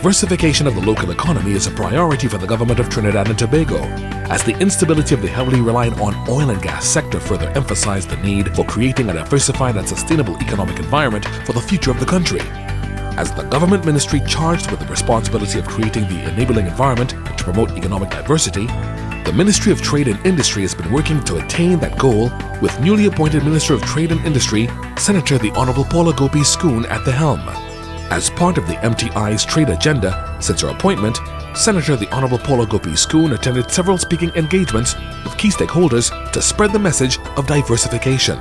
Diversification of the local economy is a priority for the government of Trinidad and Tobago, as the instability of the heavily reliant on oil and gas sector further emphasized the need for creating a diversified and sustainable economic environment for the future of the country. As the government ministry charged with the responsibility of creating the enabling environment to promote economic diversity, the Ministry of Trade and Industry has been working to attain that goal with newly appointed Minister of Trade and Industry, Senator the Honourable Paula Gopee-Scoon at the helm. As part of the MTI's trade agenda, since her appointment, Senator the Honourable Paula Gopee-Scoon attended several speaking engagements with key stakeholders to spread the message of diversification.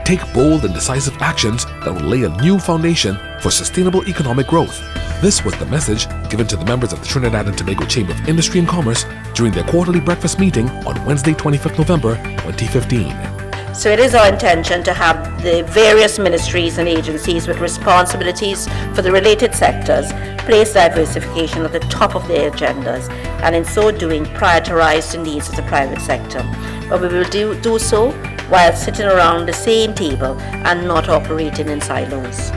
Take bold and decisive actions that will lay a new foundation for sustainable economic growth. This was the message given to the members of the Trinidad and Tobago Chamber of Industry and Commerce during their quarterly breakfast meeting on Wednesday, 25th November 2015. So it is our intention to have the various ministries and agencies with responsibilities for the related sectors place diversification at the top of their agendas, and in so doing prioritize the needs of the private sector. But we will do so while sitting around the same table and not operating in silos.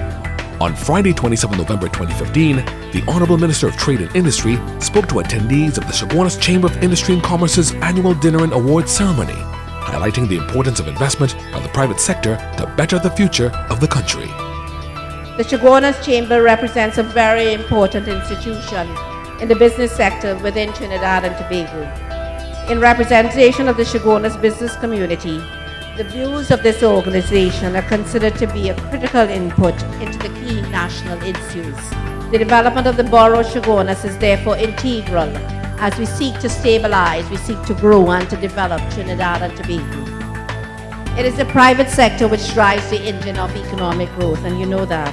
On Friday, 27 November 2015, the Honourable Minister of Trade and Industry spoke to attendees of the Chaguanas Chamber of Industry and Commerce's annual dinner and awards ceremony, highlighting the importance of investment by the private sector to better the future of the country. The Chaguanas Chamber represents a very important institution in the business sector within Trinidad and Tobago. In representation of the Chaguanas business community, the views of this organization are considered to be a critical input into the key national issues. The development of the borough of Chaguanas is therefore integral as we seek to stabilize, we seek to grow and to develop Trinidad and Tobago. It is the private sector which drives the engine of economic growth, and you know that.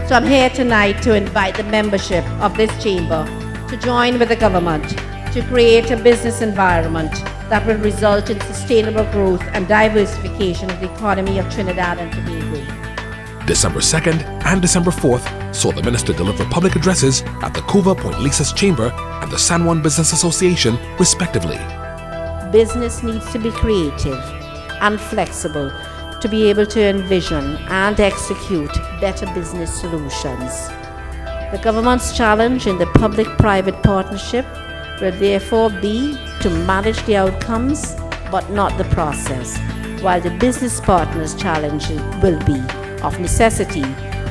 So I'm here tonight to invite the membership of this chamber to join with the government to create a business environment that will result in sustainable growth and diversification of the economy of Trinidad and Tobago. December 2nd and December 4th saw the Minister deliver public addresses at the Cova Point Lisas Chamber and the San Juan Business Association, respectively. Business needs to be creative and flexible to be able to envision and execute better business solutions. The government's challenge in the public-private partnership will therefore be to manage the outcomes but not the process, while the business partner's challenge will be, of necessity,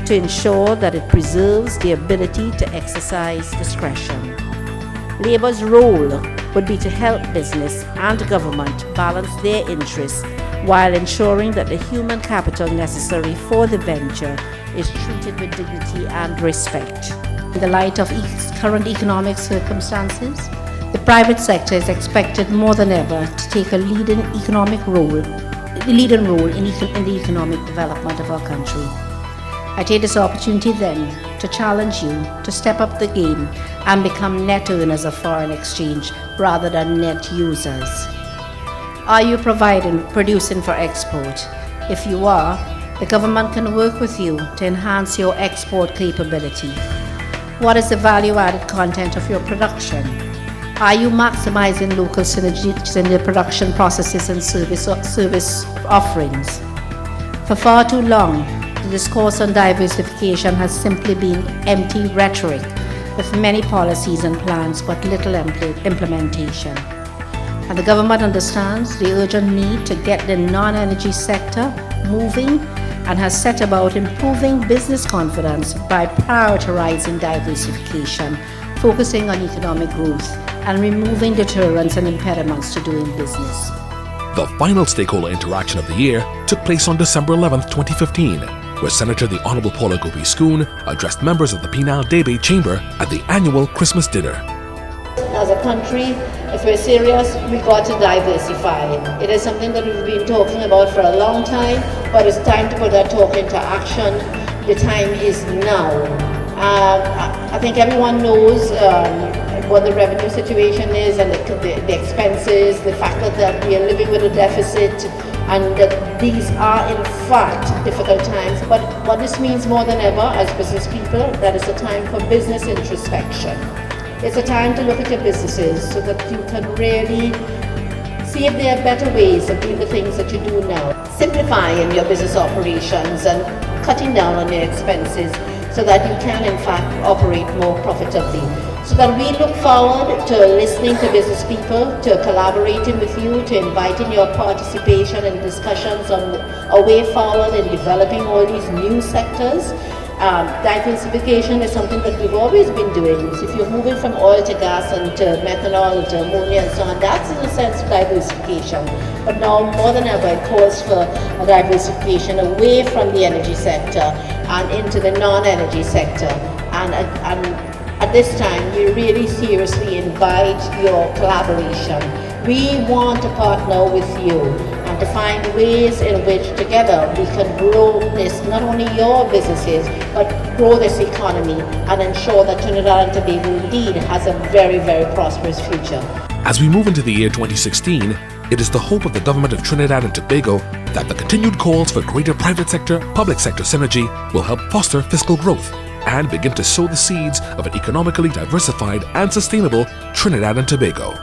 to ensure that it preserves the ability to exercise discretion. Labour's role would be to help business and government balance their interests while ensuring that the human capital necessary for the venture is treated with dignity and respect. In the light of current economic circumstances, the private sector is expected more than ever to take a leading role in the economic development of our country. I take this opportunity then to challenge you to step up the game and become net earners of foreign exchange rather than net users. Are you producing for export? If you are, the government can work with you to enhance your export capability. What is the value-added content of your production? Are you maximizing local synergies in the production processes and service offerings? For far too long, the discourse on diversification has simply been empty rhetoric, with many policies and plans but little implementation. And the government understands the urgent need to get the non-energy sector moving and has set about improving business confidence by prioritizing diversification, focusing on economic growth, and removing deterrents and impediments to doing business. The final stakeholder interaction of the year took place on December 11th, 2015, where Senator the Honourable Paula Gopee-Scoon addressed members of the Penal Debe Chamber at the annual Christmas dinner. As a country, if we're serious, we got to diversify. It is something that we've been talking about for a long time, but it's time to put that talk into action. The time is now. I think everyone knows what the revenue situation is and the expenses, the fact that we are living with a deficit, and that these are in fact difficult times. But what this means more than ever as business people, that is a time for business introspection. It's a time to look at your businesses so that you can really see if there are better ways of doing the things that you do now. Simplifying your business operations and cutting down on your expenses so that you can in fact operate more profitably. So that we look forward to listening to business people, to collaborating with you, to inviting your participation in discussions on a way forward in developing all these new sectors. Diversification is something that we've always been doing. So if you're moving from oil to gas and to methanol to ammonia and so on, that's in a sense diversification. But now more than ever it calls for a diversification away from the energy sector and into the non-energy sector. And at this time, we really seriously invite your collaboration. We want to partner with you and to find ways in which together we can grow this, not only your businesses, but grow this economy and ensure that Trinidad and Tobago indeed has a very, very prosperous future. As we move into the year 2016, it is the hope of the government of Trinidad and Tobago that the continued calls for greater private sector, public sector synergy will help foster fiscal growth and begin to sow the seeds of an economically diversified and sustainable Trinidad and Tobago.